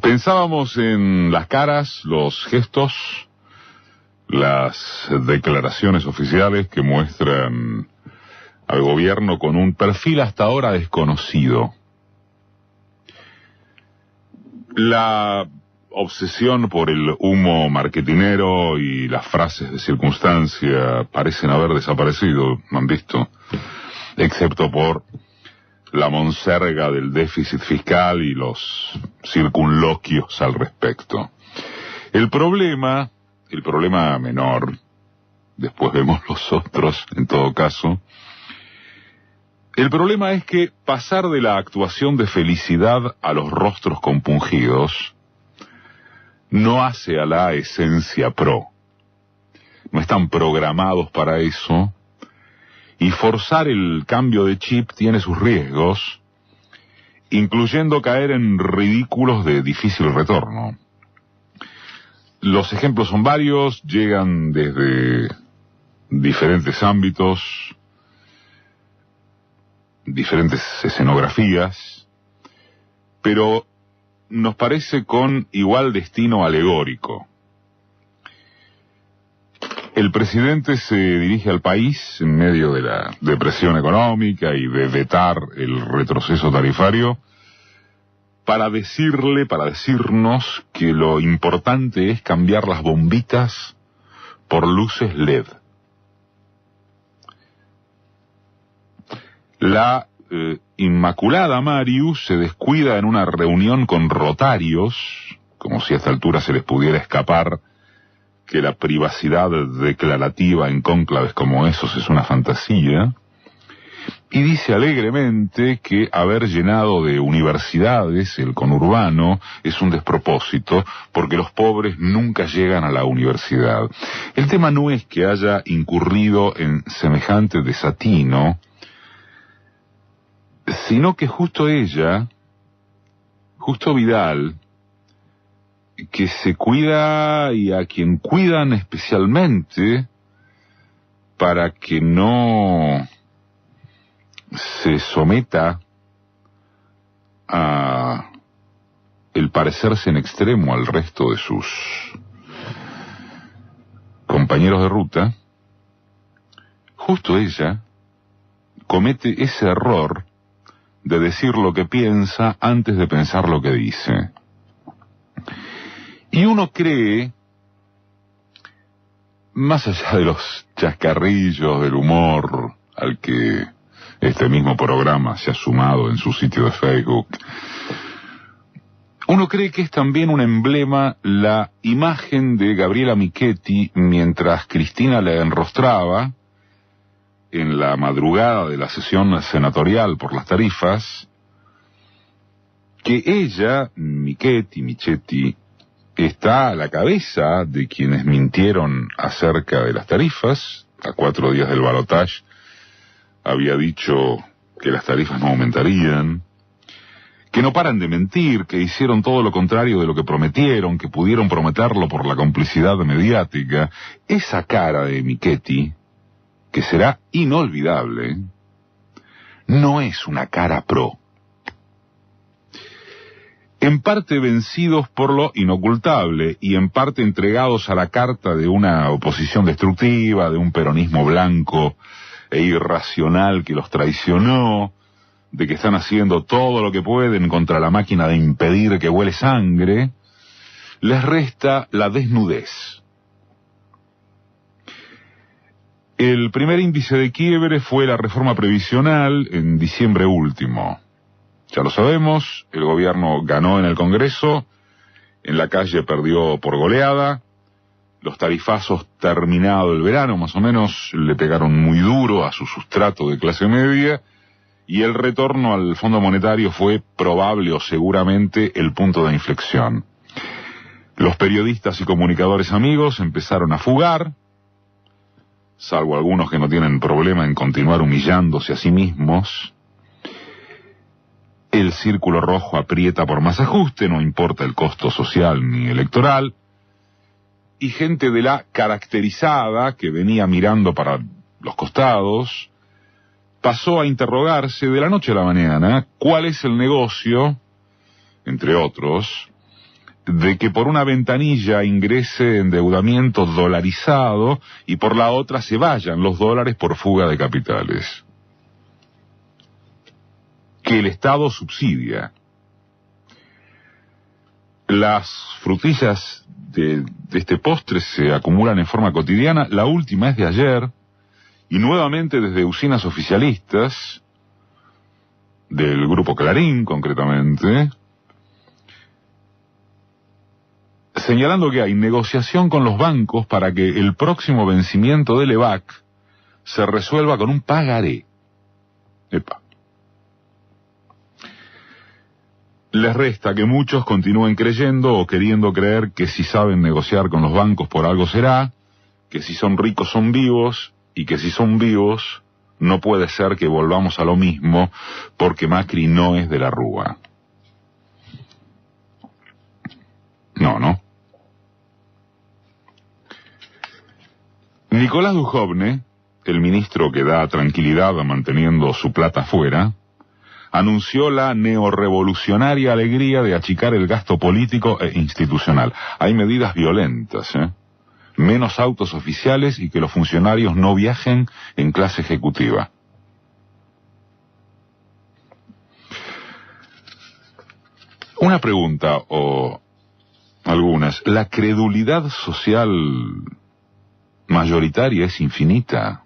Pensábamos en las caras, los gestos, las declaraciones oficiales que muestran al gobierno con un perfil hasta ahora desconocido. La obsesión por el humo marketinero y las frases de circunstancia parecen haber desaparecido, ¿no han visto? Excepto por la monserga del déficit fiscal y los circunloquios al respecto. El problema menor, después vemos los otros en todo caso, el problema es que pasar de la actuación de felicidad a los rostros compungidos no hace a la esencia pro. No están programados para eso, y forzar el cambio de chip tiene sus riesgos, incluyendo caer en ridículos de difícil retorno. Los ejemplos son varios, llegan desde diferentes ámbitos, diferentes escenografías, pero nos parece con igual destino alegórico. El presidente se dirige al país en medio de la depresión económica y de vetar el retroceso tarifario para decirnos que lo importante es cambiar las bombitas por luces LED. La Inmaculada Marius se descuida en una reunión con rotarios, como si a esta altura se les pudiera escapar que la privacidad declarativa en cónclaves como esos es una fantasía, y dice alegremente que haber llenado de universidades el conurbano es un despropósito porque los pobres nunca llegan a la universidad. El tema no es que haya incurrido en semejante desatino, sino que justo Vidal, que se cuida y a quien cuidan especialmente para que no se someta a el parecerse en extremo al resto de sus compañeros de ruta, justo ella comete ese error de decir lo que piensa antes de pensar lo que dice. Y uno cree, más allá de los chascarrillos del humor al que este mismo programa se ha sumado en su sitio de Facebook, uno cree que es también un emblema la imagen de Gabriela Michetti mientras Cristina le enrostraba en la madrugada de la sesión senatorial por las tarifas, que ella, Michetti, está a la cabeza de quienes mintieron acerca de las tarifas. A 4 días del balotaje había dicho que las tarifas no aumentarían, que no paran de mentir, que hicieron todo lo contrario de lo que prometieron, que pudieron prometerlo por la complicidad mediática. Esa cara de Michetti, que será inolvidable, no es una cara pro. En parte vencidos por lo inocultable y en parte entregados a la carta de una oposición destructiva, de un peronismo blanco e irracional que los traicionó, de que están haciendo todo lo que pueden contra la máquina de impedir que huele sangre, les resta la desnudez. El primer índice de quiebre fue la reforma previsional en diciembre último. Ya lo sabemos, el gobierno ganó en el Congreso, en la calle perdió por goleada, los tarifazos terminado el verano más o menos le pegaron muy duro a su sustrato de clase media, y el retorno al Fondo Monetario fue probable o seguramente el punto de inflexión. Los periodistas y comunicadores amigos empezaron a fugar, salvo algunos que no tienen problema en continuar humillándose a sí mismos. El círculo rojo aprieta por más ajuste, no importa el costo social ni electoral, y gente de la caracterizada que venía mirando para los costados pasó a interrogarse de la noche a la mañana cuál es el negocio, entre otros, de que por una ventanilla ingrese endeudamiento dolarizado y por la otra se vayan los dólares por fuga de capitales. Que el Estado subsidia. Las frutillas de este postre se acumulan en forma cotidiana. La última es de ayer, y nuevamente desde usinas oficialistas, del Grupo Clarín concretamente, señalando que hay negociación con los bancos para que el próximo vencimiento del EVAC se resuelva con un pagaré. Epa. Les resta que muchos continúen creyendo o queriendo creer que si saben negociar con los bancos por algo será, que si son ricos son vivos, y que si son vivos no puede ser que volvamos a lo mismo porque Macri no es de la Rúa. No. Nicolás Dujovne, el ministro que da tranquilidad manteniendo su plata fuera, anunció la neorrevolucionaria alegría de achicar el gasto político e institucional. Hay medidas violentas, menos autos oficiales y que los funcionarios no viajen en clase ejecutiva. Una pregunta o algunas. ¿La credulidad social mayoritaria es infinita?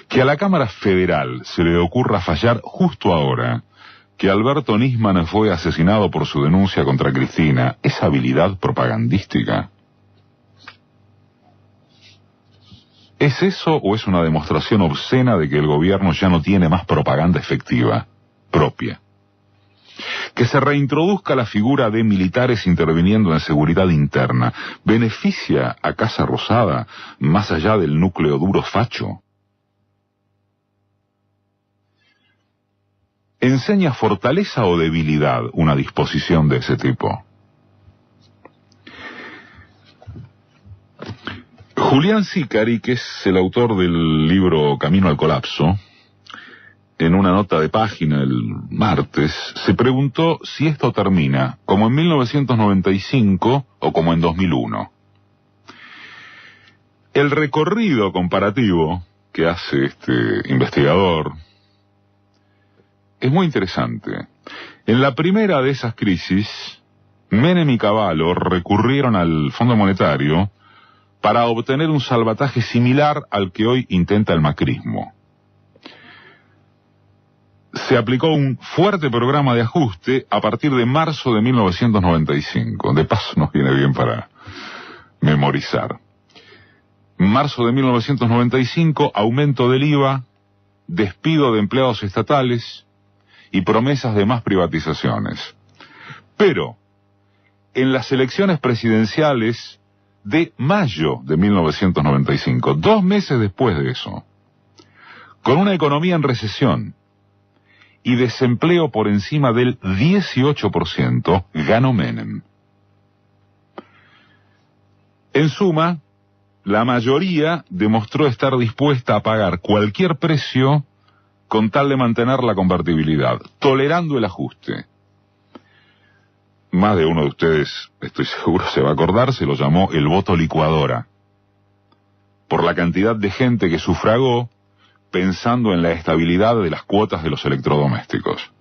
Que a la Cámara Federal se le ocurra fallar justo ahora que Alberto Nisman fue asesinado por su denuncia contra Cristina, ¿es habilidad propagandística? ¿Es eso o es una demostración obscena de que el gobierno ya no tiene más propaganda efectiva, propia? Que se reintroduzca la figura de militares interviniendo en seguridad interna, ¿beneficia a Casa Rosada más allá del núcleo duro facho? ¿Enseña fortaleza o debilidad una disposición de ese tipo? Julián Sicari, que es el autor del libro Camino al Colapso, en una nota de página el martes, se preguntó si esto termina como en 1995 o como en 2001. El recorrido comparativo que hace este investigador es muy interesante. En la primera de esas crisis, Menem y Cavallo recurrieron al Fondo Monetario para obtener un salvataje similar al que hoy intenta el macrismo. Se aplicó un fuerte programa de ajuste a partir de marzo de 1995. De paso nos viene bien para memorizar. Marzo de 1995, aumento del IVA, despido de empleados estatales y promesas de más privatizaciones. Pero, en las elecciones presidenciales de mayo de 1995, 2 meses después de eso, con una economía en recesión y desempleo por encima del 18%, ganó Menem. En suma, la mayoría demostró estar dispuesta a pagar cualquier precio con tal de mantener la convertibilidad, tolerando el ajuste. Más de uno de ustedes, estoy seguro, se va a acordar, se lo llamó el voto licuadora, por la cantidad de gente que sufragó pensando en la estabilidad de las cuotas de los electrodomésticos.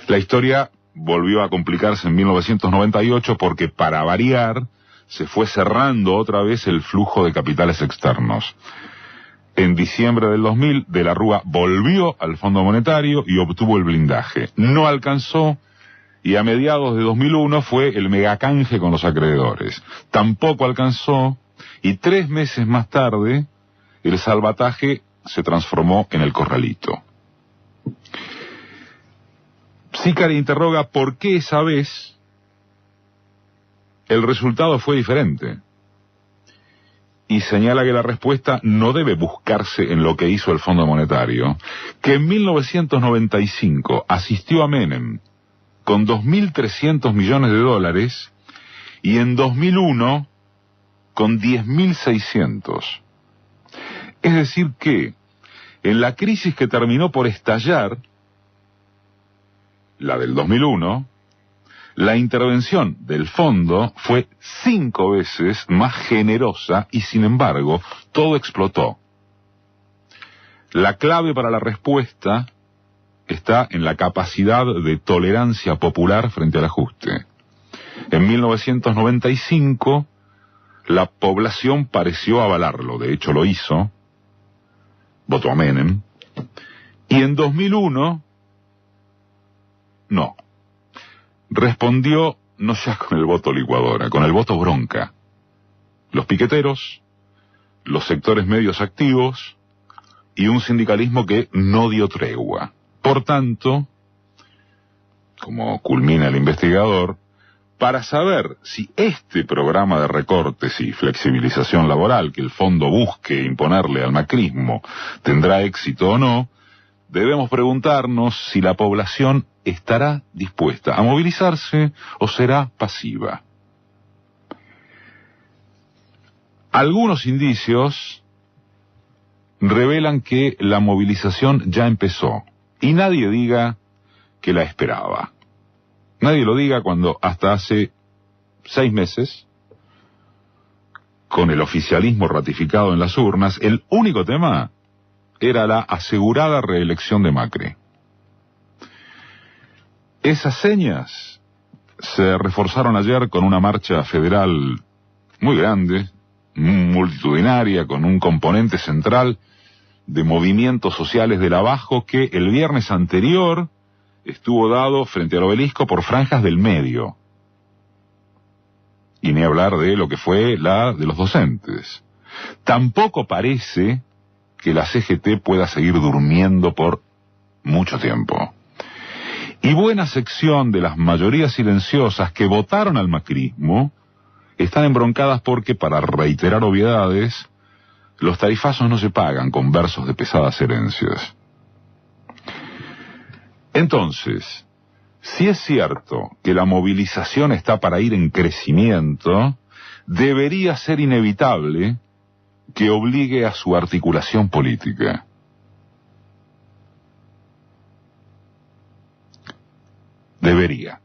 La historia volvió a complicarse en 1998 porque, para variar, se fue cerrando otra vez el flujo de capitales externos. En diciembre del 2000, De la Rúa volvió al Fondo Monetario y obtuvo el blindaje. No alcanzó, y a mediados de 2001 fue el megacanje con los acreedores. Tampoco alcanzó, y 3 meses más tarde, el salvataje se transformó en el corralito. Sicari interroga por qué esa vez el resultado fue diferente. Y señala que la respuesta no debe buscarse en lo que hizo el Fondo Monetario, que en 1995 asistió a Menem con 2.300 millones de dólares y en 2001 con 10.600. Es decir que, en la crisis que terminó por estallar, la del 2001, la intervención del fondo fue 5 veces más generosa y, sin embargo, todo explotó. La clave para la respuesta está en la capacidad de tolerancia popular frente al ajuste. En 1995, la población pareció avalarlo, de hecho lo hizo, votó a Menem, y en 2001, no. Respondió no ya con el voto licuadora, con el voto bronca. Los piqueteros, los sectores medios activos y un sindicalismo que no dio tregua. Por tanto, como culmina el investigador, para saber si este programa de recortes y flexibilización laboral que el fondo busque imponerle al macrismo tendrá éxito o no, debemos preguntarnos si la población estará dispuesta a movilizarse o será pasiva. Algunos indicios revelan que la movilización ya empezó y nadie diga que la esperaba. Nadie lo diga cuando hasta hace 6 meses, con el oficialismo ratificado en las urnas, el único tema era la asegurada reelección de Macri. Esas señas se reforzaron ayer con una marcha federal muy grande, multitudinaria, con un componente central de movimientos sociales del abajo que el viernes anterior estuvo dado frente al obelisco por franjas del medio. Y ni hablar de lo que fue la de los docentes. Tampoco parece que la CGT pueda seguir durmiendo por mucho tiempo. Y buena sección de las mayorías silenciosas que votaron al macrismo están embroncadas porque, para reiterar obviedades, los tarifazos no se pagan con versos de pesadas herencias. Entonces, si es cierto que la movilización está para ir en crecimiento, debería ser inevitable que obligue a su articulación política. Debería.